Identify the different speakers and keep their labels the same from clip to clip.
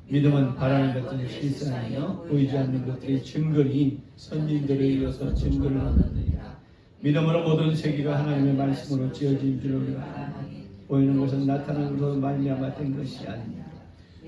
Speaker 1: 믿음은 바라는 것들이 실상이요 보이지 않는 것들이 증거니 선진들에 이어서 증거를 얻느니라. 믿음으로 모든 세계가 하나님의 말씀으로 지어진 줄 우리가 아나니 보이는 것은 나타난 것으로 말미암아 된 것이 아니냐.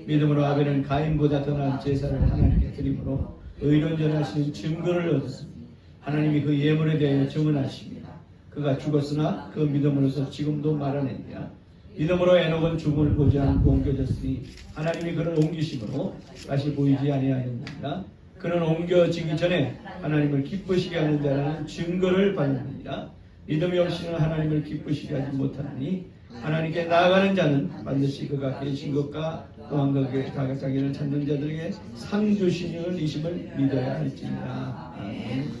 Speaker 1: 믿음으로 아벨은 가인보다 더 나은 제사를 하나님께 드림으로 의론전하시는 증거를 얻었으니 하나님이 그 예물에 대하여 증언하십니다. 그가 죽었으나 그 믿음으로서 지금도 말하느니라. 믿음으로 에녹은 죽음을 보지 않고 옮겨졌으니 하나님이 그를 옮기심으로 다시 보이지 아니하였느니라. 그는 옮겨지기 전에 하나님을 기쁘시게 하는 자라는 증거를 받느니라. 믿음이 없이는 하나님을 기쁘시게 하지 못하니 하나님께 나아가는 자는 반드시 그가 계신 것과 또한 그에게 자기를 찾는 자들에게 상 주시는 이심을 믿어야 할지니라. 아멘.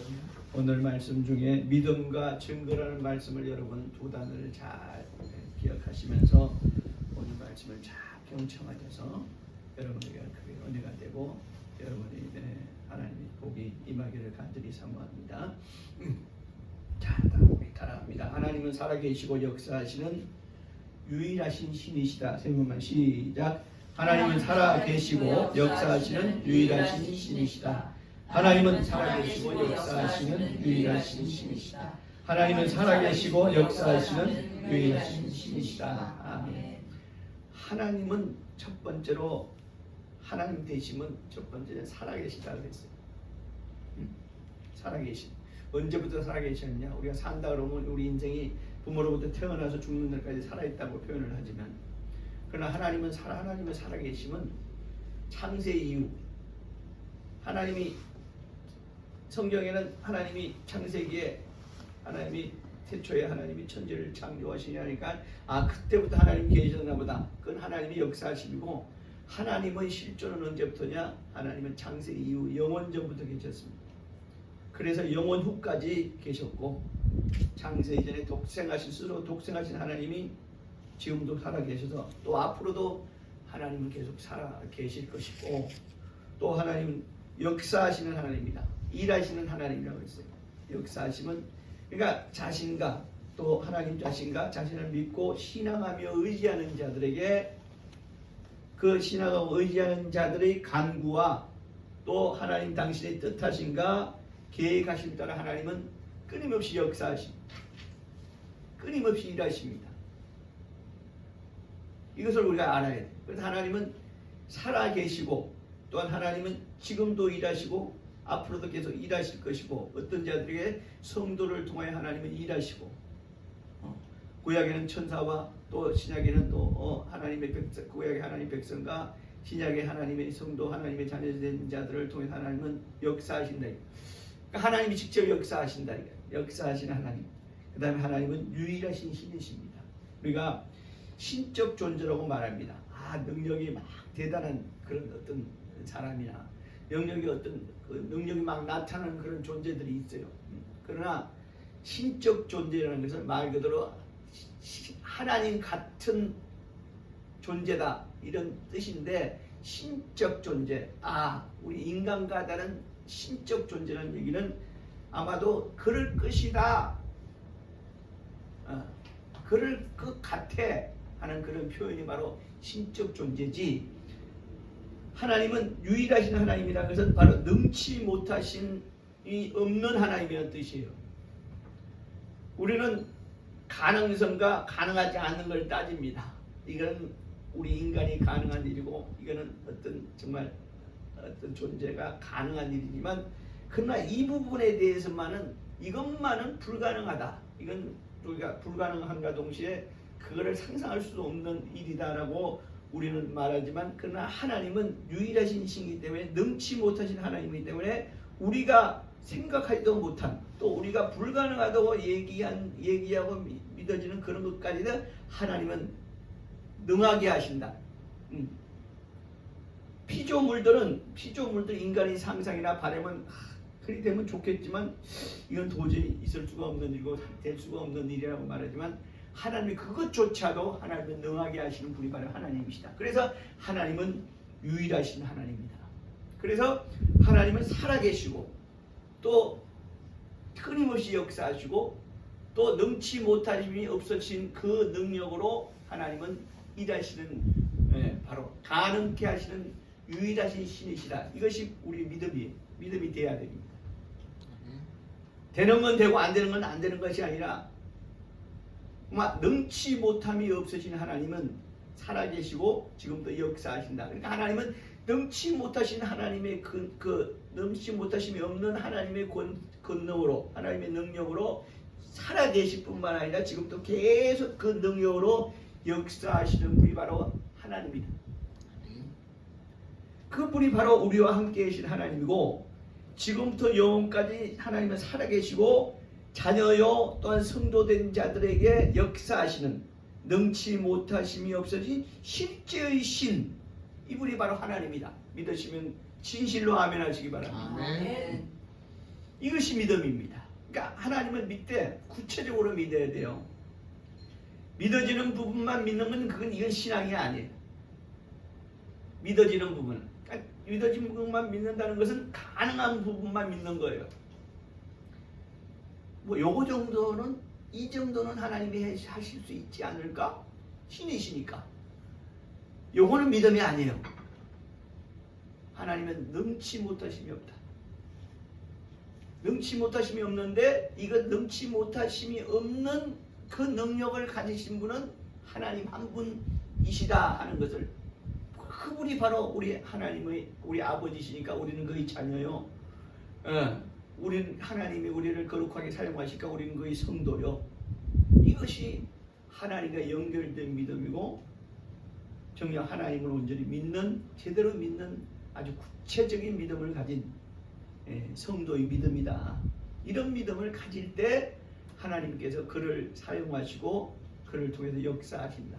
Speaker 1: 오늘 말씀 중에 믿음과 증거라는 말씀을 여러분 두 단어를 잘 기억하시면서 오늘 말씀을 잘 경청하셔서 여러분에게 크게 은혜가 되고 여러분이 하나님의 복이 임하기를 간절히 사모합니다. 자, 우리 따라합니다. 하나님은 살아계시고 역사하시는 유일하신 신이시다. 세 번만 시작. 하나님은 살아계시고 역사하시는 유일하신 신이시다. 하나님은 살아계시고 역사하시는 유일하신 신이시다. 하나님은 살아계시고 역사하시는 유일하신 신이시다. 아멘. 하나님은 첫 번째로 하나님 되심은 첫 번째는 살아계시다고 했어요. 살아계신. 언제부터 살아계셨냐? 우리가 산다 그러면 우리 인생이 부모로부터 태어나서 죽는 날까지 살아있다고 표현을 하지만 그러나 하나님은 살아계심은 창세 이후 하나님이 성경에는 하나님이 창세기에 하나님이 태초에 하나님이 천지를 창조하시냐니까 그때부터 하나님이 계셨나 보다. 그건 하나님이 역사하시고 하나님의 실존은 언제부터냐? 하나님은 창세 이후 영원 전부터 계셨습니다. 그래서 영원 후까지 계셨고 창세 이전에 스스로 독생하신 하나님이 지금도 살아 계셔서 또 앞으로도 하나님은 계속 살아 계실 것이고 또 하나님은 역사하시는 하나님입니다. 일하시는 하나님이라고 했어요. 역사하시면 그러니까 자신과 또 하나님 자신을 믿고 신앙하며 의지하는 자들에게 그 신앙하고 의지하는 자들의 간구와 또 하나님 당신의 뜻하심과 계획하심 따라 하나님은 끊임없이 역사하십니다. 끊임없이 일하십니다. 이것을 우리가 알아야 돼요. 그래서 하나님은 살아계시고 또한 하나님은 지금도 일하시고 앞으로도 계속 일하실 것이고 어떤 자들에게 성도를 통하여 하나님은 일하시고 구약에는 천사와 또 신약에는 또 하나님의 백성, 구약의 하나님 백성과 신약의 하나님의 성도 하나님의 자녀된 자들을 통해 하나님은 역사하신다. 그러니까 하나님이 직접 역사하신다. 역사하시는 하나님. 그 다음에 하나님은 유일하신 신이십니다. 우리가 신적 존재라고 말합니다. 능력이 막 대단한 그런 어떤 사람이나 능력이 능력이 막 나타나는 그런 존재들이 있어요. 그러나 신적 존재라는 것은 말 그대로 하나님 같은 존재다 이런 뜻인데 신적 존재. 우리 인간과 다른 신적 존재라는 얘기는 아마도 그럴 것이다. 그럴 것 같아 하는 그런 표현이 바로 신적 존재지. 하나님은 유일하신 하나님이라는 것은 바로 능치 못하신 이 없는 하나님이라는 뜻이에요. 우리는 가능성과 가능하지 않는 걸 따집니다. 이건 우리 인간이 가능한 일이고 이거는 정말 어떤 존재가 가능한 일이지만 그러나 이 부분에 대해서만은 이것만은 불가능하다. 이건 우리가 불가능함과 동시에 그거를 상상할 수도 없는 일이다라고 우리는 말하지만 그러나 하나님은 유일하신 신이기 때문에 능치 못하신 하나님이기 때문에 우리가 생각하지도 못한 또 우리가 불가능하다고 얘기하고 믿어지는 그런 것까지는 하나님은 능하게 하신다. 피조물들 인간의 상상이나 바람은 그리 되면 좋겠지만 이건 도저히 있을 수가 없는 일이고 될 수가 없는 일이라고 말하지만 하나님이 그것조차도 하나님은 능하게 하시는 분이 바로 하나님이시다. 그래서 하나님은 유일하신 하나님입니다. 그래서 하나님은 살아계시고 또 끊임없이 역사하시고 또 능치 못하심이 없어진 그 능력으로 하나님은 일하시는
Speaker 2: 바로 가능케 하시는 유일하신 신이시다. 이것이 우리 믿음이 돼야 됩니다. 되는 건 되고 안 되는 건 안 되는 것이 아니라 정말 능치 못함이 없으신 하나님은 살아계시고 지금도 역사하신다. 그러니까 하나님은 능치 못하신 하나님의 능치 못하심이 없는 하나님의 권능으로, 하나님의 능력으로 살아계실 뿐만 아니라 지금도 계속 그 능력으로 역사하시는 분이 바로 하나님이다. 그분이 바로 우리와 함께 계신 하나님이고 지금부터 영원까지 하나님은 살아계시고 자녀요 또한 성도된 자들에게 역사하시는 능치 못하심이 없어진 실제의 신, 이분이 바로 하나님이다. 믿으시면 진실로 아멘 하시기 바랍니다.
Speaker 3: 아멘.
Speaker 2: 이것이 믿음입니다. 그러니까 하나님을 믿되 구체적으로 믿어야 돼요. 믿어지는 부분만 믿는 건 이건 신앙이 아니에요. 믿어지는 부분, 그러니까 믿어지는 부분만 믿는다는 것은 가능한 부분만 믿는 거예요. 뭐 요거 정도는, 이 정도는 하나님이 하실 수 있지 않을까? 신이시니까. 요거는 믿음이 아니에요. 하나님은 능치 못하심이 없다. 능치 못하심이 없는데 이거 능치 못하심이 없는 그 능력을 가지신 분은 하나님 한 분이시다 하는 것을, 그분이 바로 우리 하나님의 우리 아버지시니까 우리는 그의 자녀요. 우리는 하나님이 우리를 거룩하게 사용하시니까 우리는 그의 성도요. 이것이 하나님과 연결된 믿음이고 정녕 하나님을 온전히 믿는, 제대로 믿는 아주 구체적인 믿음을 가진 성도의 믿음이다. 이런 믿음을 가질 때 하나님께서 그를 사용하시고 그를 통해서 역사하신다.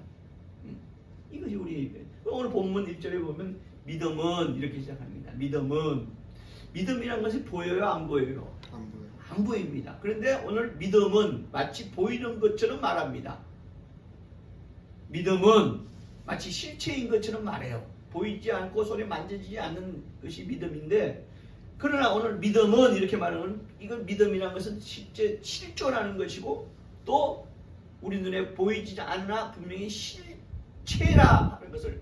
Speaker 2: 이것이 우리 오늘 본문 1절에 보면 믿음은 이렇게 시작합니다. 믿음이란 것이 보여요, 안 보여요?
Speaker 3: 안 보여요.
Speaker 2: 안 보입니다. 그런데 오늘 믿음은 마치 보이는 것처럼 말합니다. 믿음은 마치 실체인 것처럼 말해요. 보이지 않고 손에 만져지지 않는 것이 믿음인데, 그러나 오늘 믿음은 이렇게 말하면, 이건 믿음이라는 것은 실제 실존하는 것이고 또 우리 눈에 보이지 않으나 분명히 실체라 하는 것을,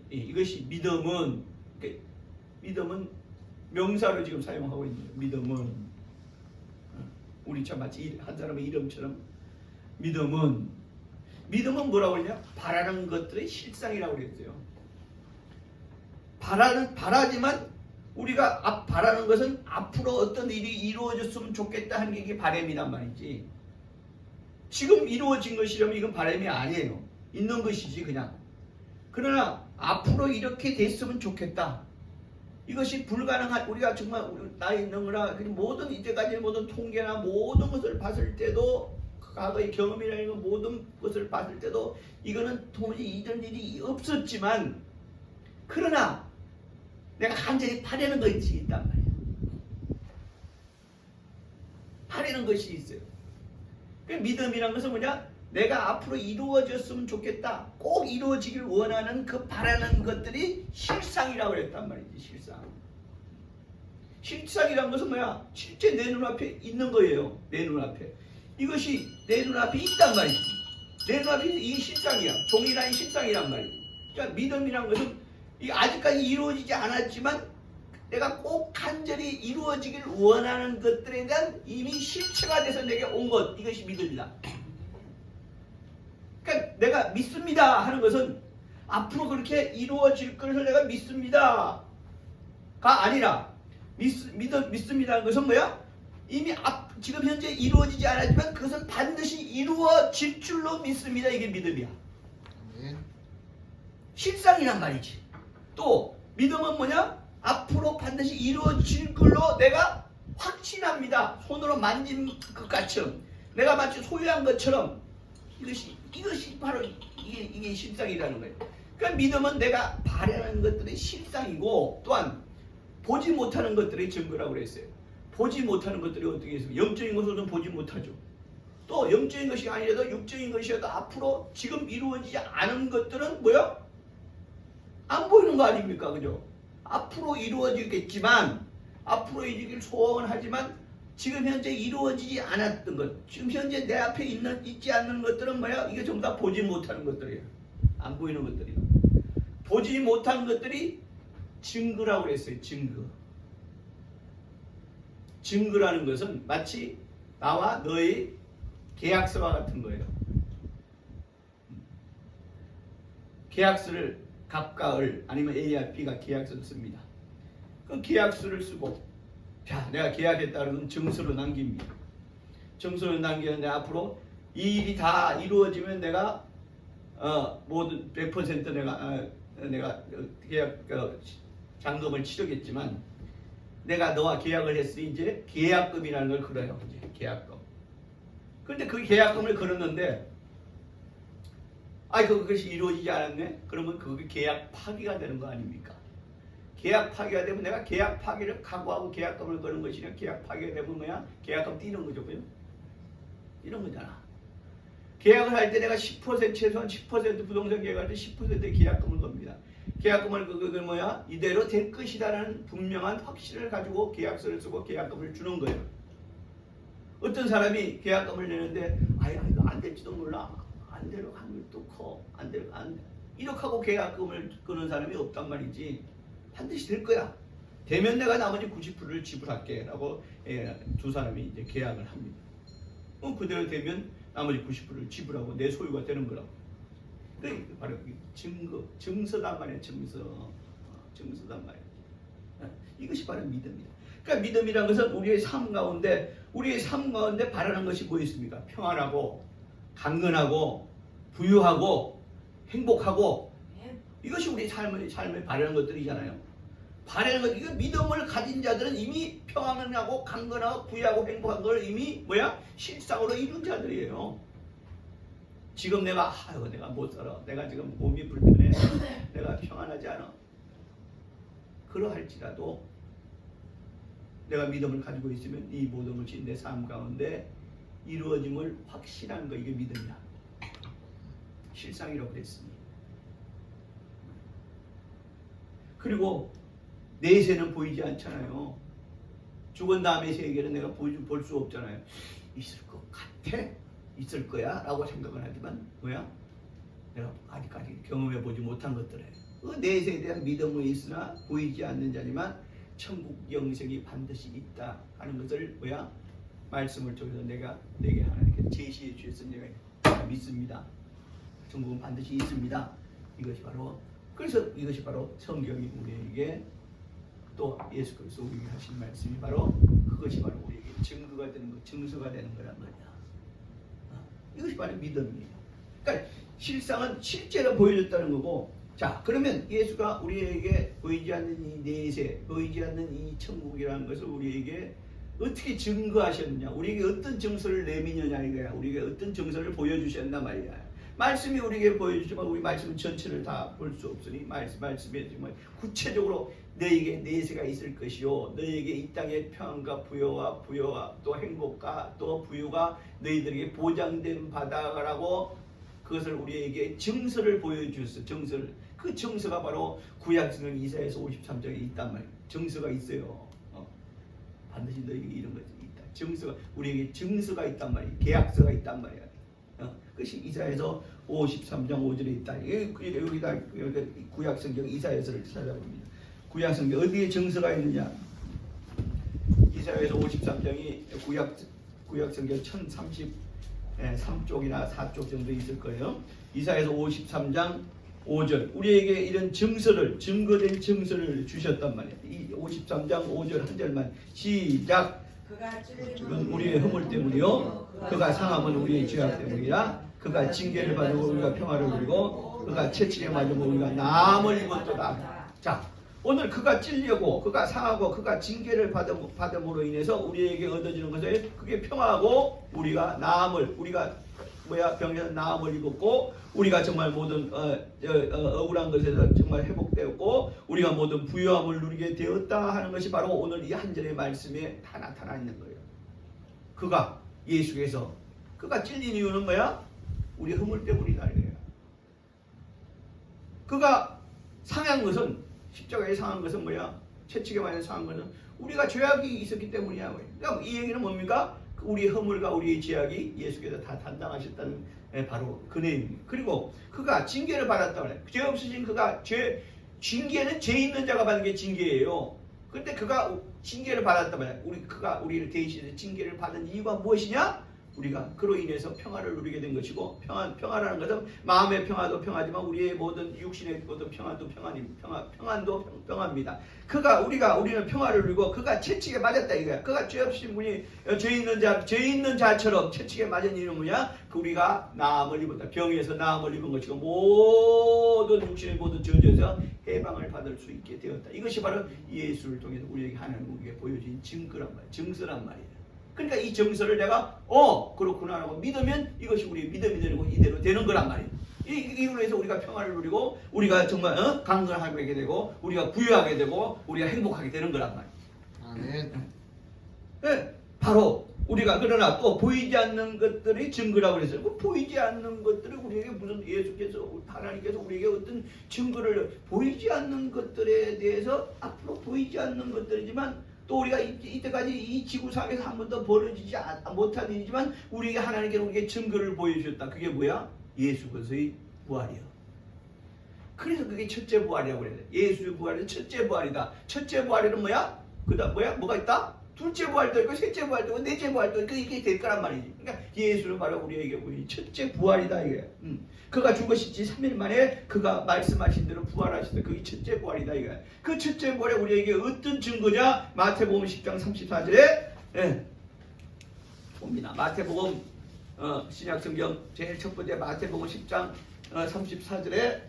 Speaker 2: 이것이 믿음은 명사로 지금 사용하고 있는 거예요. 믿음은 우리 참 마치 한 사람의 이름처럼 믿음은 뭐라고 그러냐? 바라는 것들의 실상이라고 그랬어요. 바라지만 우리가 바라는 것은 앞으로 어떤 일이 이루어졌으면 좋겠다 하는 게 이게 바람이란 말이지. 지금 이루어진 것이라면 이건 바람이 아니에요. 있는 것이지 그냥. 그러나 앞으로 이렇게 됐으면 좋겠다. 이것이 불가능한, 우리가 정말 나이 능으라 모든 이때까지 모든 통계나 모든 것을 봤을 때도, 과거의 경험이라는 모든 것을 봤을 때도 이거는 도저히 이런 일이 없었지만, 그러나 내가 간절히 바라는 것이 있단 말이야. 바라는 것이 있어요. 믿음이란 것은 뭐냐? 내가 앞으로 이루어졌으면 좋겠다, 꼭 이루어지길 원하는 그 바라는 것들이 실상이라고 그랬단 말이지. 실상이란 것은 뭐야? 실제 내 눈앞에 있는 거예요. 내 눈앞에 이것이 내 눈앞에 있단 말이지. 내 눈앞에 이 실상이야. 동일한 실상이란 말이지. 그러니까 믿음이란 것은 이 아직까지 이루어지지 않았지만 내가 꼭 간절히 이루어지길 원하는 것들에 대한 이미 실체가 돼서 내게 온 것, 이것이 믿음이다. 그러니까 내가 믿습니다 하는 것은 앞으로 그렇게 이루어질 것을 내가 믿습니다가 아니라, 믿습니다 하는 것은 뭐야? 이미 지금 현재 이루어지지 않았지만 그것은 반드시 이루어질 줄로 믿습니다. 이게 믿음이야. 실상이란 말이지. 또 믿음은 뭐냐? 앞으로 반드시 이루어질 걸로 내가 확신합니다. 손으로 만진 것같이 내가 마치 소유한 것처럼. 이것이 바로 이게 실상이라는 거예요. 그러니까 믿음은 내가 바라는 것들의 실상이고, 또한 보지 못하는 것들의 증거라고 그랬어요. 보지 못하는 것들이 어떻게 있습니까? 영적인 것은 보지 못하죠. 또 영적인 것이 아니라도 육적인 것이라도 앞으로 지금 이루어지지 않은 것들은 뭐야? 안 보이는 거 아닙니까? 그죠? 앞으로 이루어지겠지만, 앞으로 이루길 소원하지만 지금 현재 이루어지지 않았던 것, 지금 현재 내 앞에 있지 않는 것들은 뭐야? 이게 전부 다 보지 못하는 것들이에요. 안 보이는 것들이에요. 보지 못한 것들이 증거라고 그랬어요. 증거라는 것은 마치 나와 너의 계약서와 같은 거예요. 계약서를 갑과 을 아니면 A와 B가 계약서를 씁니다. 그 계약서를 쓰고 자 내가 계약했다는 증서로 남깁니다. 증서를 남기는데 앞으로 이 일이 다 이루어지면 내가 모든 100% 내가 계약 잔금을 치르겠지만 내가 너와 계약을 했으니 이제 계약금이라는 걸 걸어요. 이제 계약금. 그런데 그 계약금을 걸었는데 그것이 이루어지지 않았네? 그러면 그게 계약 파기가 되는 거 아닙니까? 계약 파기가 되면 내가 계약 파기를 각오하고 계약금을 거는 것이냐? 계약 파기가 되면 뭐야? 계약금 뛰는 거죠. 그죠? 이런 거잖아. 계약을 할 때 내가 10% 최소한 10% 부동산 계약할 때 10%의 계약금을 겁니다. 계약금을 그걸 뭐야? 이대로 될 것이다라는 분명한 확신을 가지고 계약서를 쓰고 계약금을 주는 거예요. 어떤 사람이 계약금을 내는데 이거 안 될지도 몰라. 안 될 확률도 커. 안 이렇게 하고 계약금을 끄는 사람이 없단 말이지. 반드시 될 거야. 되면 내가 나머지 90%를 지불할게 라고 두 사람이 이제 계약을 합니다. 그대로 되면 나머지 90%를 지불하고 내 소유가 되는 거라고. 그게 바로 증서단 말이에요. 증서단 말이에요. 이것이 바로 믿음이다. 그러니까 믿음이라는 것은 우리의 삶 가운데 바라는 것이 뭐 있습니까? 평안하고 강건하고 부유하고 행복하고 이것이 우리 삶을 바라는 것들이잖아요. 바라는 것, 이거 믿음을 가진 자들은 이미 평안하고 강건하고 부유하고 행복한 걸 이미 실상으로 이룬 자들이에요. 지금 내가 못 살아. 내가 지금 몸이 불편해. 내가 평안하지 않아. 그러할지라도 내가 믿음을 가지고 있으면 이 모든 것이 내 삶 가운데 이루어짐을 확신하는 거, 이게 믿음이야. 실상이라고 그랬으니. 그리고 내세는 보이지 않잖아요. 죽은 다음의 세계는 내가 볼 수 없잖아요. 있을 것 같아? 있을 거야? 라고 생각은 하지만 내가 아직까지 경험해 보지 못한 것들에 그 내세에 대한 믿음은 있으나 보이지 않는 자지만 천국 영생이 반드시 있다 하는 것을 말씀을 통해서 내게 하나님께 제시해 주셨으니 내가 믿습니다. 천국은 반드시 있습니다. 이것이 바로 성경이 우리에게 또 예수 그리스도 우리에게 하신 말씀이 그것이 바로 우리에게 증거가 되는 것, 증서가 되는 거란 말이야. 이것이 바로 믿음이에요. 그러니까 실상은 실제로 보여줬다는 거고, 자 그러면 예수가 우리에게 보이지 않는 이 내세, 보이지 않는 이 천국이라는 것을 우리에게 어떻게 증거하셨느냐, 우리에게 어떤 증서를 내미느냐 이거야. 우리에게 어떤 증서를 보여주셨나 말이야. 말씀이 우리에게 보여주지만 우리 말씀 전체를 다 볼 수 없으니 말씀에 정말 구체적으로 너에게 내세가 있을 것이요, 너에게 이 땅의 평안과 부여와 또 행복과 또 부유가 너희들에게 보장된 바다라고 그것을 우리에게 증서를 보여주셨어. 증서를. 그 증서가 바로 구약성경 이사야서 53장에 있단 말이에요. 증서가 있어요. 반드시 너에게 이런 것이 있다. 증서가, 우리에게 증서가 있단 말이에요. 계약서가 있단 말이야. 그것이 이사야서 53장 5절에 있다. 여기다 구약성경 이사야서를 찾아봅니다. 구약성경 어디에 증서가 있느냐? 이사야서 53장이 구약성경 1033쪽이나 4쪽 정도 있을 거예요. 이사야서 53장 5절, 우리에게 이런 증거된 증서를 주셨단 말이에요. 이 53장 5절 한 절만 시작. 그건 우리의 허물 때문이요, 그가 상함은 우리의 죄악 때문이라. 그가 징계를 받으고 우리가 평화를 누리고 그가 채찍에 맞으고 우리가 남을 입었도다. 자, 오늘 그가 찔려고 그가 상하고 그가 징계를 받음으로 인해서 우리에게 얻어지는 것은 그게 평화고, 우리가 병에서 나음을 입었고, 우리가 정말 모든 억울한 것에서 정말 회복되었고, 우리가 모든 부유함을 누리게 되었다 하는 것이 바로 오늘 이 한 절의 말씀에 다 나타나 있는 거예요. 그가 예수께서 그가 찔린 이유는 뭐야? 우리 허물 때문이다 이거예요. 그가 상한 것은, 십자가에 상한 것은 뭐야? 채찍에 맞아 상한 것은 우리가 죄악이 있었기 때문이야. 그러니까 이 얘기는 뭡니까? 우리의 허물과 우리의 죄악이 예수께서 다 담당하셨다는 바로 그 내용입니다. 그리고 그가 징계를 받았다 말이에요. 죄 없으신 그가 징계는 죄 있는 자가 받는 게 징계예요. 그런데 그가 징계를 받았단 말이야. 그가 우리를 대신해서 징계를 받은 이유가 무엇이냐? 우리가 그로 인해서 평화를 누리게 된 것이고, 평화라는 것은 마음의 평화도 평화지만 우리의 모든 육신의 모든 평화도 평안도 평화입니다. 우리는 평화를 누리고 그가 채찍에 맞았다 이거야. 그가 죄 없으신 분이 죄 있는 자처럼 채찍에 맞은 이유는 뭐냐? 우리가 나음을 입었다. 병에서 나음을 입은 것이고 모든 육신의 모든 저주에서 해방을 받을 수 있게 되었다. 이것이 바로 예수를 통해서 우리에게 하나님 우리에게 보여진 증서란 말이에요. 그러니까 이 정서를 내가 그렇구나 하고 믿으면 이것이 우리의 믿음이 되고 이대로 되는 거란 말이에요. 이걸로 해서 우리가 평화를 누리고 우리가 정말 강건하게 되고 우리가 부유하게 되고 우리가 행복하게 되는 거란 말이에요.
Speaker 3: 아멘.
Speaker 2: 네, 바로 우리가 그러나 또 보이지 않는 것들이 증거라고 그랬어요. 그 보이지 않는 것들을 우리에게 무슨 예수께서 하나님께서 우리에게 어떤 증거를 보이지 않는 것들에 대해서 앞으로 보이지 않는 것들이지만 또 우리가 이때까지 이 지구상에서 한 번도 벌어지지 못한 일이지만 우리에게 하나님께서 우리에게 증거를 보여주셨다. 그게 뭐야? 예수 그리스도의 부활이요. 그래서 그게 첫째 부활이라고 그래요. 예수의 부활은 첫째 부활이다. 첫째 부활에는 뭐야? 그다음 뭐가 있다? 둘째 부활도 있고 셋째 부활도 있고 넷째 부활도 있고 이게 될 거란 말이지. 그러니까 예수는 바로 우리에게 우리 첫째 부활이다 이거야. 그가 죽으시지 3일 만에 그가 말씀하신 대로 부활하시다. 그게 첫째 부활이다 이거야. 그 첫째 부활에 우리에게 어떤 증거냐? 마태복음 10장 34절에 봅니다. 마태복음 신약성경 제일 첫 번째 마태복음 10장 34절에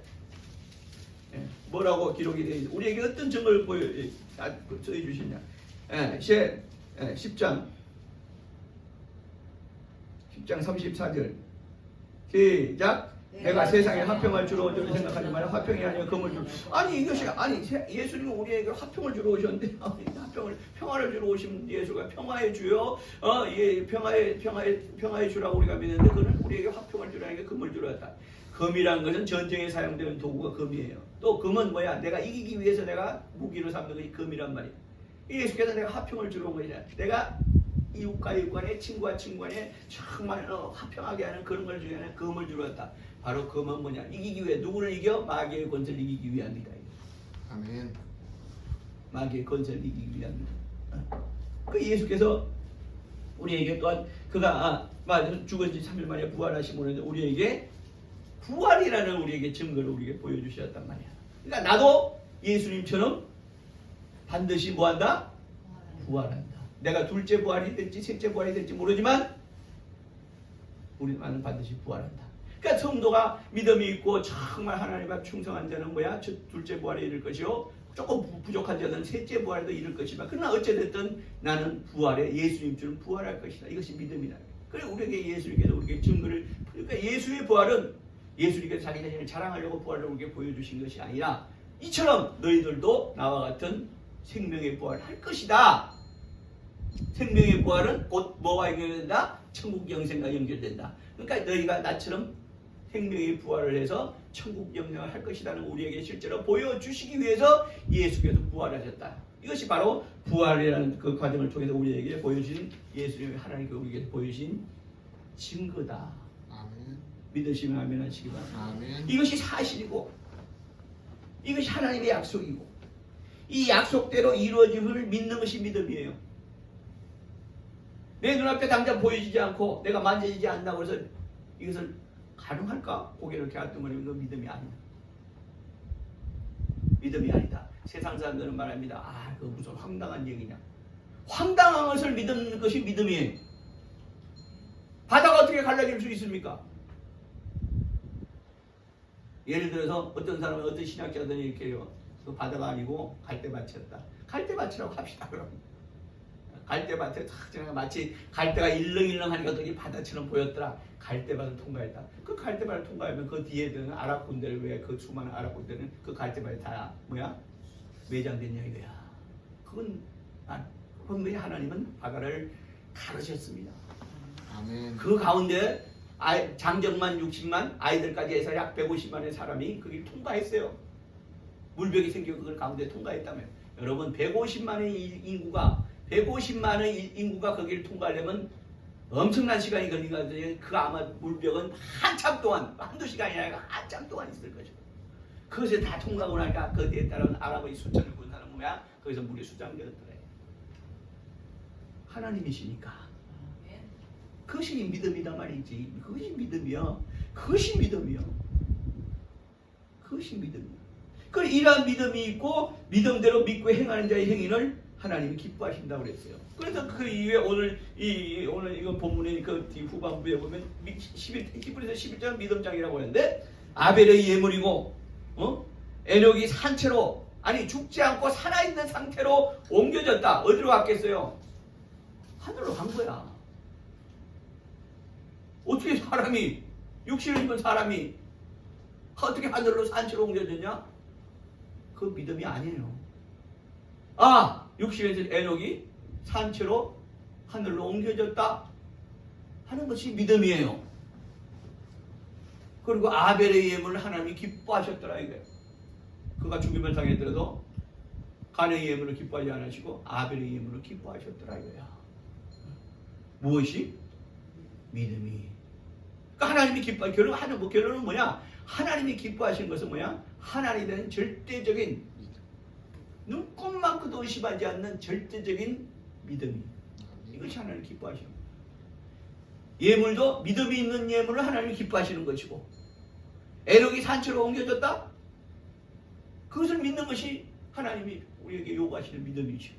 Speaker 2: 뭐라고 기록이 되어 있어? 우리에게 어떤 증거를 써해 주시냐? 10장 34절 시작. 내가 세상에 화평을 주러 온 줄을 생각하지 마라. 화평이 아니라 금을 주러. 예수님은 우리에게 화평을 주러 오셨는데 평화를 주러 오신 예수가 평화의 주요. 평화의 주라고 우리가 믿는데 그는 우리에게 화평을 주라는 게 금을 주러 왔다. 금이라는 것은 전쟁에 사용되는 도구가 금이에요. 또 금은 뭐야? 내가 이기기 위해서 내가 무기로 삼는 것이 금이란 말이야. 예수께서 내가 화평을 주러 온 거냐. 내가 이웃과 이웃 간에 친구와 친구 간에 정말 화평하게 하는 그런 걸 주게 하는 금을 주러 왔다. 바로 금은 뭐냐? 이기기 위해 누구를 이겨? 마귀의 권세를 이기기 위함이다.
Speaker 3: 아멘.
Speaker 2: 마귀의 권세를 이기기 위함이다. 그 예수께서 우리에게 또한 그가 죽은 지 3일 만에 부활하심으로 우리에게 부활이라는 우리에게 증거를 우리에게 보여주셨단 말이야. 그러니까 나도 예수님처럼 반드시 뭐한다? 부활한다. 내가 둘째 부활이 될지 셋째 부활이 될지 모르지만 우리만은 반드시 부활한다. 그러니까 성도가 믿음이 있고 정말 하나님 앞 충성한 자는 뭐야? 둘째 부활에 이를 것이요. 조금 부족한 자는 셋째 부활에도 이를 것이다. 그러나 어찌됐든 나는 부활에 예수님처럼 부활할 것이다. 이것이 믿음이다. 그래 우리에게 예수님께서 우리에게 증거를 그러니까 예수의 부활은 예수님께서 자기 자신을 자랑하려고 부활을 우리에게 보여주신 것이 아니라 이처럼 너희들도 나와 같은 생명의 부활을 할 것이다. 생명의 부활은 곧 뭐와 연결된다? 천국 영생과 연결된다. 그러니까 너희가 나처럼 생명의 부활을 해서 천국 영생을 할 것이라는 우리에게 실제로 보여주시기 위해서 예수께서 부활하셨다. 이것이 바로 부활이라는 그 과정을 통해서 우리에게 보여주신 예수님의 하나님께 우리에게 보여주신 증거다.
Speaker 3: 아멘.
Speaker 2: 믿으시면 아멘 하시기 바랍니다.
Speaker 3: 아멘.
Speaker 2: 이것이 사실이고 이것이 하나님의 약속이고 이 약속대로 이루어짐을 믿는 것이 믿음이에요. 내 눈앞에 당장 보여지지 않고 내가 만져지지 않는다고 해서 이것을 가능할까? 고개를 이렇게 아뚱거리는 건 믿음이 아니다. 믿음이 아니다. 세상 사람들은 말합니다. 그거 무슨 황당한 얘기냐. 황당한 것을 믿는 것이 믿음이에요. 바다가 어떻게 갈라질 수 있습니까? 예를 들어서 어떤 사람은 어떤 신학자들이 이렇게 해요. 그 바다가 아니고 갈대밭이었다. 갈대밭이라고 합시다. 그럼 갈대밭에 탁 마치 갈대가 일렁일렁하니까 이 바다처럼 보였더라. 갈대밭을 통과했다. 그 갈대밭을 통과하면 그 뒤에 드는 아랍군들 왜 그 수많은 아랍군들은 그 갈대밭에 다 뭐야? 매장됐냐 이거야. 그건 분명히 하나님은 바다를 가르셨습니다.
Speaker 3: 아멘.
Speaker 2: 그 가운데 장정만 60만 아이들까지 해서 약 150만의 사람이 그 길 통과했어요. 물벽이 생기고 그걸 가운데 통과했다며. 여러분 150만의 인구가 거기를 통과하려면 엄청난 시간이 걸린 것 같아요. 그 아마 물벽은 한참 동안, 한두 시간이 아니라 한참 동안 있을 거죠. 그것을 다 통과하고 나니까 거기에 따른 아랍의 수천을 군 사람 뭐야? 거기서 물이 수장되었더래. 하나님이시니까. 그것이 믿음이다 말이지. 그것이 믿음이요. 그것이 믿음이요. 그것이 믿음이요. 그 이러한 믿음이 있고 믿음대로 믿고 행하는 자의 행위를 하나님이 기뻐하신다고 그랬어요. 그래서 그 이후에 오늘 이건 본문의 그 뒤 후반부에 보면 10절에서 11절 믿음장이라고 하는데 아벨의 예물이고 에녹이 산채로 아니 죽지 않고 살아있는 상태로 옮겨졌다. 어디로 갔겠어요? 하늘로 간 거야. 어떻게 사람이 육신을 입은 사람이 어떻게 하늘로 산채로 옮겨졌냐? 그 믿음이 아니에요. 육신에서 에녹이 산채로 하늘로 옮겨졌다 하는 것이 믿음이에요. 그리고 아벨의 예물을 하나님이 기뻐하셨더라 이거예요. 그가 죽임을 당했더라도 간의 예물을 기뻐하지 않으시고 아벨의 예물을 기뻐하셨더라 이거야. 무엇이? 믿음이. 그러니까 하나님이 기뻐. 결론은 뭐냐? 하나님이 기뻐하시는 것은 뭐야? 하나님에 대한 절대적인 눈꼽만큼도 의심하지 않는 절대적인 믿음이. 이것이 하나님 기뻐하시는 거예요. 예물도 믿음이 있는 예물을 하나님이 기뻐하시는 것이고 에녹이 산채로 옮겨졌다? 그것을 믿는 것이 하나님이 우리에게 요구하시는 믿음이죠.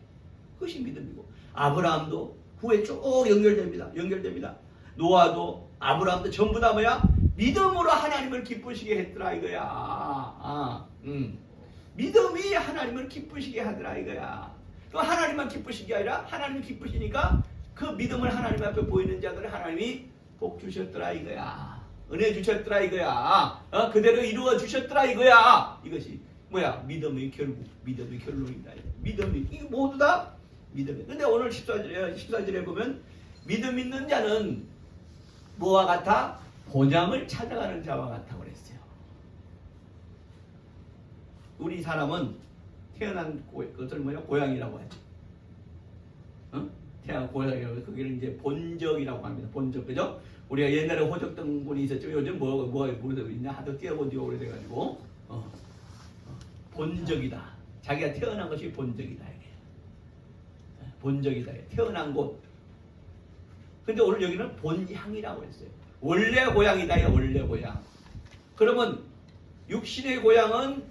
Speaker 2: 그것이 믿음이고 아브라함도 후에 쭉 연결됩니다. 노아도 아브라함도 전부 다 뭐야? 믿음으로 하나님을 기쁘시게 했더라 이거야. 믿음이 하나님을 기쁘시게 하더라 이거야. 또 하나님만 기쁘시게 아니라 하나님 기쁘시니까 그 믿음을 하나님 앞에 보이는 자들을 하나님이 복 주셨더라 이거야. 은혜 주셨더라 이거야. 그대로 이루어 주셨더라 이거야. 이것이 뭐야? 믿음의 결론이다. 믿음이 이게 모두 다 믿음이. 근데 오늘 14절에 보면 믿음 있는 자는 뭐와 같아? 본향을 찾아가는 자와 같아 그랬어요. 우리 사람은 태어난 것을 뭐냐? 고향이라고 하죠. 태어난 고향이라고 해서 그게 이제 본적이라고 합니다. 본적, 그죠? 우리가 옛날에 호적등본이 있었죠. 요즘 뭐가 있냐? 하도 뛰어본 지가 오래돼가지고 본적이다. 자기가 태어난 것이 본적이다. 이게. 본적이다. 태어난 곳. 근데 오늘 여기는 본향이라고 했어요. 원래 고향이다. 원래 고향. 그러면 육신의 고향은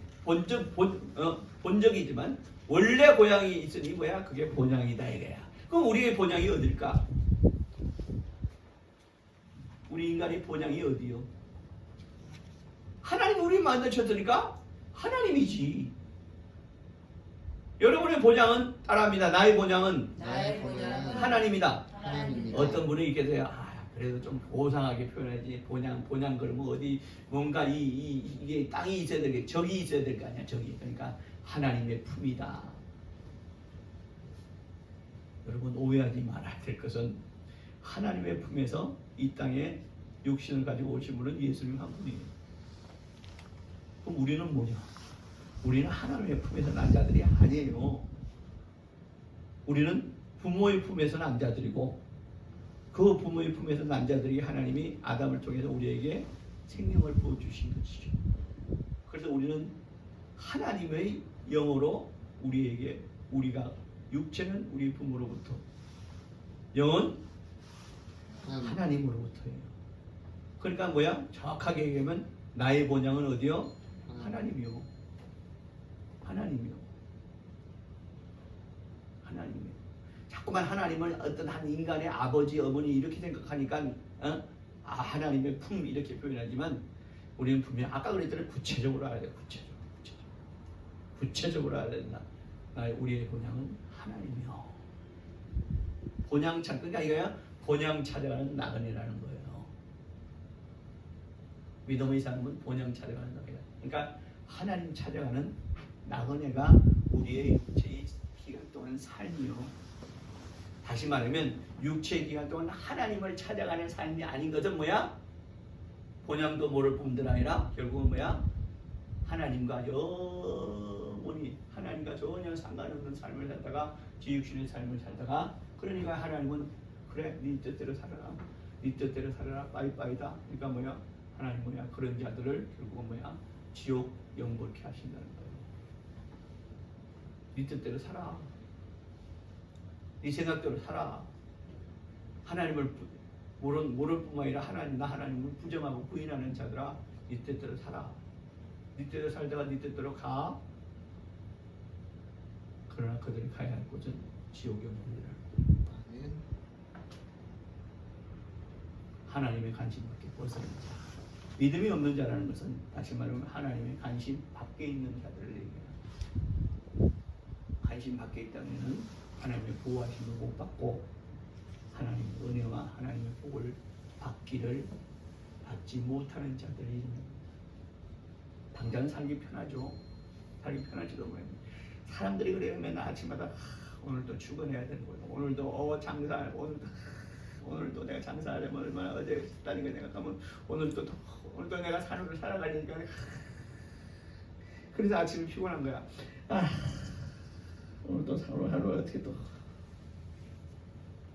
Speaker 2: 본적이지만 원래 고향이 있으니 뭐야? 그게 본향이다 이래야. 그럼 우리의 본향이 어딜까? 우리 인간의 본향이 어디요? 하나님 우리 만드셨으니까 하나님이지. 여러분의 본향은 따라합니다. 나의 본향은 하나님이다.
Speaker 3: 하나님입니다.
Speaker 2: 어떤 분이 이렇게 돼요. 그래도 좀 고상하게 표현하지. 본향 그러면 어디 뭔가 이게 땅이 있어야 될 게 적이 있어야 될 거 아니야. 적이. 그러니까 하나님의 품이다. 여러분 오해하지 말아야 될 것은 하나님의 품에서 이 땅에 육신을 가지고 오신 분은 예수님 한 분이에요. 그럼 우리는 뭐냐? 우리는 하나님의 품에서 난 자들이 아니에요. 우리는 부모의 품에서 난 자들이고 그 부모의 품에서 난 자들이 하나님이 아담을 통해서 우리에게 생명을 부어주신 것이죠. 그래서 우리는 하나님의 영으로 우리가 육체는 우리 부모로부터 영은 하나님으로부터예요. 그러니까 뭐야? 정확하게 얘기하면 나의 본향은 어디요? 하나님이요. 하나님이요. 자꾸만 하나님을 어떤 한 인간의 아버지, 어머니 이렇게 생각하니까 하나님의 품 이렇게 표현하지만 우리는 분명히 아까 그랬잖아요. 구체적으로 알아야 돼. 구체적으로 알아야 된다. 우리의 본향은 하나님이요. 본향 그러니까 이거야. 본향 찾아가는 나그네라는 거예요. 믿음의 삶은 본향 찾아가는 나그네. 그러니까 하나님 찾아가는 나그네가 우리의 육체의 기간 동안 삶이요. 다시 말하면 육체의 기간 동안 하나님을 찾아가는 삶이 아닌 것은 뭐야? 본향도 모를 뿐들 아니라 결국은 뭐야? 하나님과 영원히 하나님과 전혀 상관없는 삶을 살다가 지육신의 삶을 살다가 그러니까 하나님은 그래 네 뜻대로 살아라. 네 뜻대로 살아라. 빠이빠이다. 그러니까 뭐야? 하나님 뭐야? 그런 자들을 결국 뭐야? 지옥 영벌케 하신다는 거예요. 네 뜻대로 살아. 네 생각대로 살아. 하나님을 모를 뿐만 아니라 나 하나님을 부정하고 부인하는 자들아, 네 뜻대로 살아. 네 뜻대로 살다가 네 뜻대로 가. 그러나 그들이 가야 할 곳은 지옥의 문이라.
Speaker 3: 아멘.
Speaker 2: 하나님의 관심 밖에 벗어난 자. 믿음이 없는 자라는 것은 다시 말하면 하나님의 관심 밖에 있는 자들을 얘기해요. 관심 밖에 있다면 하나님의 보호하심을 못 받고 하나님의 은혜와 하나님의 복을 받지 못하는 자들이 당장 살기 편하죠. 살기 편하지도 모르겠네. 사람들이 그래요. 맨날 아침마다 오늘도 출근해야 되는 거예요. 오늘도 오늘도 내가 장사하려면 얼마나 어제 했다는 거 생각하면 오늘도 내가 산으로 살아가니까 그래서 아침에 피곤한 거야. 오늘도 산으로 하루 어떻게 또.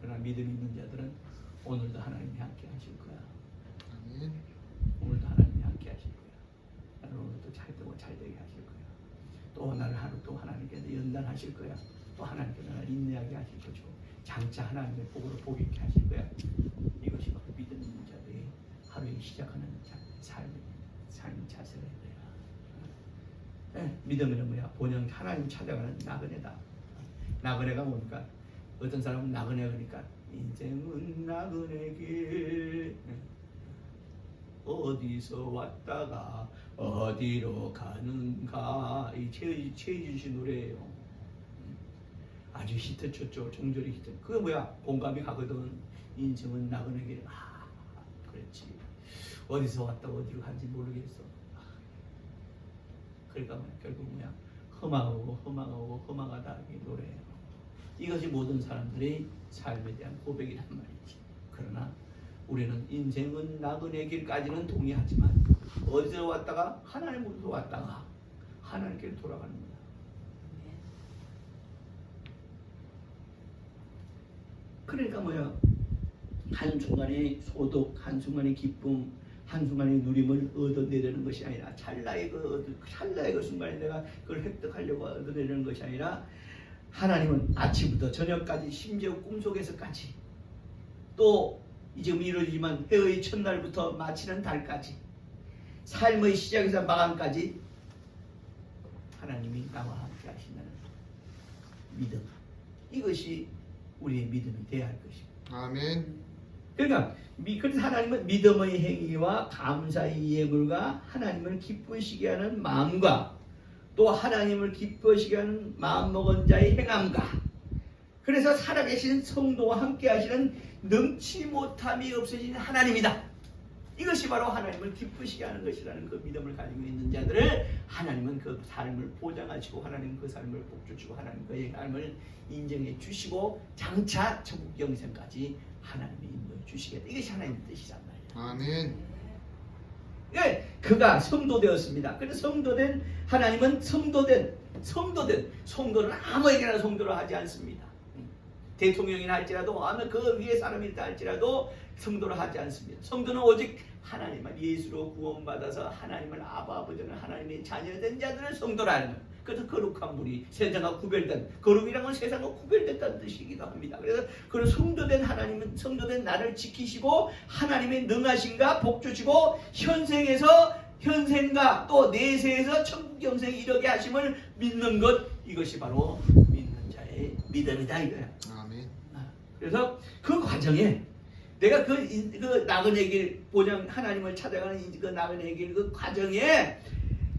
Speaker 2: 그러나 믿음이 있는 자들은 오늘도 하나님이 함께 하실 거야.
Speaker 3: 아멘.
Speaker 2: 오늘도 하나님이 함께 하실 거야. 나는 오늘도 잘 되고 잘 되게 하실 거야. 또 나를 하루 또 하나님께서 연단하실 거야. 또 하나님께서 나를 인내하게 하실 거죠. 장차 하나님의 복으로 복 있게 하실 거야. 이것이 바로 믿음 있는 자들이 하루에 시작하는 삶 자세가 거야. 믿음은 뭐야? 본영 하나님 찾아가는 나그네다. 나그네가 뭡니까? 어떤 사람은 나그네 그러니까 인생은 나그네 길. 어디서 왔다가 어디로 가는가. 이 최희준 씨 노래예요. 아주 히트쳤죠. 종절이 히트. 그게 뭐야? 공감이 가거든. 인생은 나그네 길. 그렇지. 어디서 왔다가 어디로 간지 모르겠어. 그러니까 뭐야? 결국 뭐야? 험하다 이 노래예요. 이것이 모든 사람들의 삶에 대한 고백이란 말이지. 그러나 우리는 인생은 나그네 길까지는 동의하지만 어디서 왔다가 하나님으로부터 왔다가 하나님께로 돌아가는 거야. 그러니까 뭐야? 한순간의 소득, 한순간의 기쁨, 한순간의 누림을 얻어내려는 것이 아니라 찰나의 그 순간에 내가 그걸 획득하려고 얻어내려는 것이 아니라 하나님은 아침부터 저녁까지 심지어 꿈속에서까지 또 지금 이루어지지만 해의 첫날부터 마치는 달까지 삶의 시작에서 마감까지 하나님이 나와 함께 하신다는 믿음. 이것이 우리의 믿음이 되어야 할 것입니다.
Speaker 3: 아멘.
Speaker 2: 그러니까 그래서 하나님은 믿음의 행위와 감사의 예물과 하나님을 기쁘시게 하는 마음과 또 하나님을 기쁘시게 하는 마음먹은 자의 행함과 그래서 살아계신 성도와 함께 하시는 능치 못함이 없어진 하나님이다. 이것이 바로 하나님을 기쁘시게 하는 것이라는 그 믿음을 가지고 있는 자들을 하나님은 그 삶을 보장하시고 하나님 그 삶을 복주시고 하나님 그의 삶을 인정해 주시고 장차 천국 영생까지 하나님이 인도해 주시겠다. 이것이 하나님의 뜻이란 말이야.
Speaker 3: 아멘.
Speaker 2: 예, 그가 성도 되었습니다. 그래서 성도된 하나님은 성도는 아무에게나 성도를 하지 않습니다. 대통령이나 할지라도 아무 그 위에 사람이 있다 할지라도 성도를 하지 않습니다. 성도는 오직 하나님만 예수로 구원받아서 하나님을 아버지는 하나님의 자녀된 자들을 성도라 하는 거예요. 그래서 거룩한 분이 세상과 구별된, 거룩이라는 건 세상과 구별됐다는 뜻이기도 합니다. 그래서 그 성도된 하나님은 성도된 나를 지키시고 하나님의 능하신가 복주시고 현생과 또 내세에서 천국 영생에 이르게 하심을 믿는 것, 이것이 바로 믿는 자의 믿음이다 이거야.
Speaker 3: 아멘.
Speaker 2: 그래서 그 과정에 내가 그 나그네 길 본영 하나님을 찾아가는 그 나그네 길 그 과정에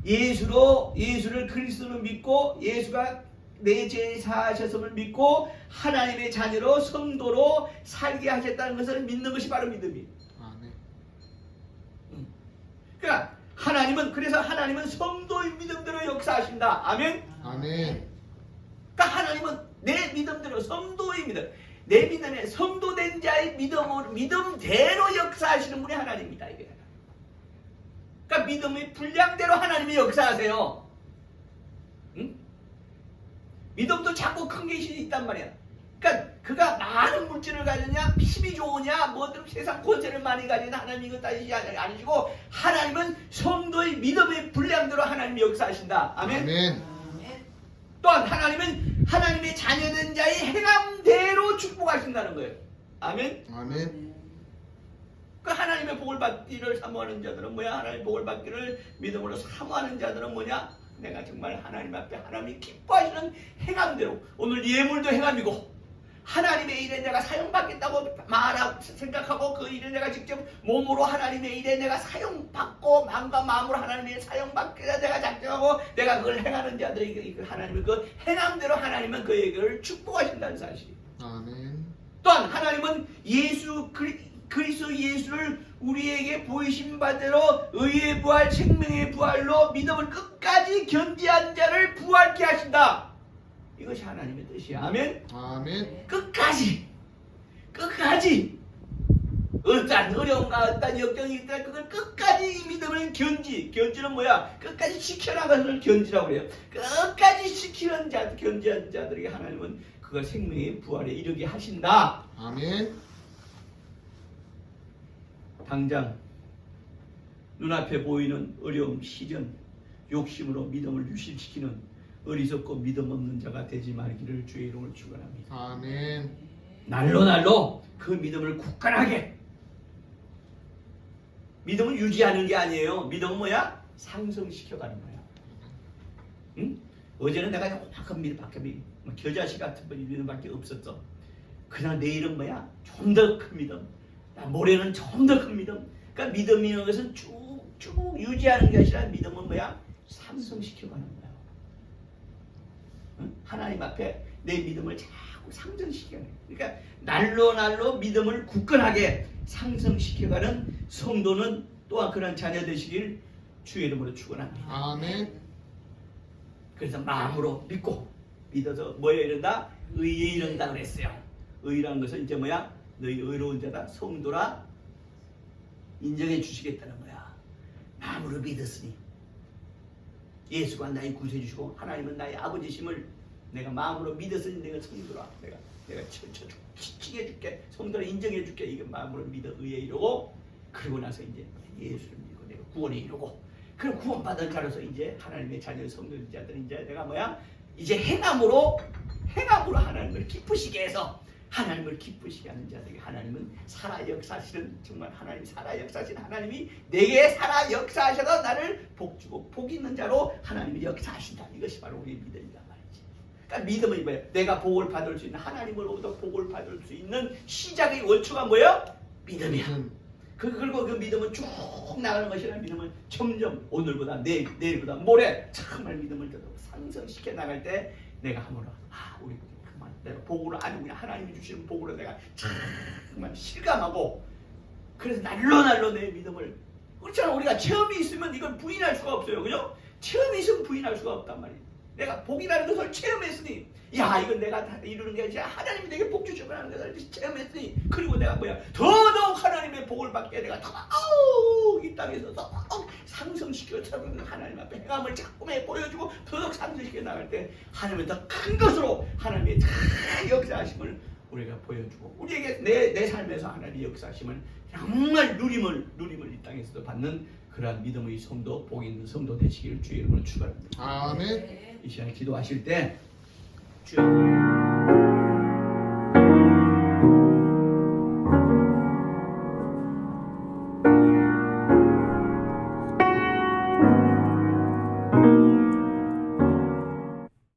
Speaker 2: 예수를 그리스도로 믿고 예수가 내 죄 사하셨음을 믿고 하나님의 자녀로 성도로 살게 하셨다는 것을 믿는 것이 바로 믿음이에요.
Speaker 3: 아멘.
Speaker 2: 그러니까 그래서 하나님은 성도의 믿음대로 역사하신다. 아멘.
Speaker 3: 아멘.
Speaker 2: 그러니까 하나님은 내 믿음대로 성도의 믿음, 내 믿음에 성도된 자의 믿음대로 역사하시는 분이 하나님이다 이게. 그러니까 믿음의 분량대로 하나님이 역사하세요. 응? 믿음도 작고 큰 게 있단 말이야. 그러니까 그가 많은 물질을 가졌냐, 힘이 좋으냐, 뭐든 세상 권세를 많이 가진 하나님 이거 따지지 않으시고 하나님은 성도의 믿음의 분량대로 하나님이 역사하신다. 아멘.
Speaker 3: 아멘.
Speaker 2: 또한 하나님은 하나님의 자녀된 자의 행함대로 축복하신다는 거예요. 아멘.
Speaker 3: 아멘.
Speaker 2: 그 하나님의 복을 받기를 사모하는 자들은 뭐야? 하나님의 복을 받기를 믿음으로 사모하는 자들은 뭐냐? 내가 정말 하나님 앞에 하나님이 기뻐하시는 행함대로, 오늘 예물도 행함이고 하나님의 일에 내가 사용받겠다고 말하고 생각하고 그 일에 내가 직접 몸으로 하나님의 일에 내가 사용받고 마음과 마음으로 하나님의 사용받기를 내가 작정하고 내가 그걸 행하는 자들이 하나님의 그 행함대로 하나님은 그에게를 축복하신다는 사실.
Speaker 3: 아멘.
Speaker 2: 또한 하나님은 그리스도 예수를 우리에게 보이신 바대로 의의 부활, 생명의 부활로 믿음을 끝까지 견지한 자를 부활케 하신다. 이것이 하나님의 뜻이야. 아멘.
Speaker 3: 아멘.
Speaker 2: 끝까지 어떤 어려움과 어떤 역경이 있다, 그걸 끝까지 이 믿음을 견지는 뭐야? 끝까지 지켜나가는 것을 견지라고 그래요. 끝까지 지키는 자, 견지한 자들에게 하나님은 그걸 생명의 부활에 이르게 하신다.
Speaker 3: 아멘.
Speaker 2: 당장 눈앞에 보이는 어려움, 시련, 욕심으로 믿음을 유실시키는 어리석고 믿음 없는 자가 되지 말기를 주의 이름으로 축원합니다.
Speaker 3: 아멘.
Speaker 2: 날로 그 믿음을 굳건하게, 믿음을 유지하는 게 아니에요. 믿음은 뭐야? 상승시켜가는 거야. 응? 어제는 내가 요만큼 믿음밖에 겨자씨 같은 믿음밖에 없었어. 그냥 내일은 뭐야? 좀 더 큰 믿음. 모레는 좀 더 큰 믿음. 그러니까 믿음이라는 것은 쭉쭉 유지하는 것이 아니라 믿음은 뭐야? 상승시켜가는 거야. 응? 하나님 앞에 내 믿음을 자꾸 상승시켜가는 거야. 그러니까 날로 믿음을 굳건하게 상승시켜가는 성도는 또한 그런 자녀 되시길 주의 이름으로 축원합니다.
Speaker 3: 아멘.
Speaker 2: 그래서 마음으로 믿고 믿어서 뭐에 이른다? 의에 이른다 그랬어요. 의라는 것은 이제 뭐야? 너희 의로운 자다, 성도라 인정해 주시겠다는 거야. 마음으로 믿었으니 예수가 나의 구세주시고 하나님은 나의 아버지심을 내가 마음으로 믿었으니 내가 성도라, 내가 칭해줄게, 성도라 인정해줄게. 이게 마음으로 믿어 의에 이르고, 그리고 나서 이제 예수를 믿고 내가 구원에 이르고, 그럼 구원받은 자로서 이제 하나님의 자녀 성도자들은 이제 내가 뭐야? 이제 행함으로 하나님을 기쁘시게 해서 하나님을 기쁘시게 하는 자들에게 하나님은 살아 역사하시는, 정말 하나님이 살아 역사하시는 하나님이 내게 살아 역사하셔서 나를 복주고 복 있는 자로 하나님이 역사하신다. 이것이 바로 우리의 믿음이다 말이지. 그러니까 믿음은 뭐예요? 내가 복을 받을 수 있는, 하나님으로부터 복을 받을 수 있는 시작의 원초가 뭐예요? 믿음이야. 그리고 그 믿음은 쭉 나가는 것이라, 믿음은 점점 오늘보다 내일보다 모레 정말 믿음을 더 상승시켜 나갈 때 내가 함으로 우리 그만 내가 복으로 아니 하나님이 주시는 복으로 내가 정말 실감하고, 그래서 날로 내 믿음을, 그렇잖아. 우리가 체험이 있으면 이걸 부인할 수가 없어요. 그죠? 체험이 있으면 부인할 수가 없단 말이에요. 내가 복이라는 것을 체험했으니, 야 이건 내가 다 이루는 게 아니라 하나님이 내게 복 주시고 하는 것을 체험했으니, 그리고 내가 뭐야? 더더욱 하나님의 복을 받게 내가 더욱 이 땅에서 더욱 상승시켜서 하나님 앞에 행함을 자꾸 보여주고 더욱 상승시켜 나갈 때 하나님은 더 큰 것으로 하나님의 역사하심을 우리가 보여주고, 우리에게 내 삶에서 하나님의 역사하심을 정말 누림을 이 땅에서도 받는 그러한 믿음의 성도, 복 있는 성도 되시기를 주의 이름으로 축원합니다.
Speaker 3: 아멘.
Speaker 2: 이 시간에 기도하실 때 주여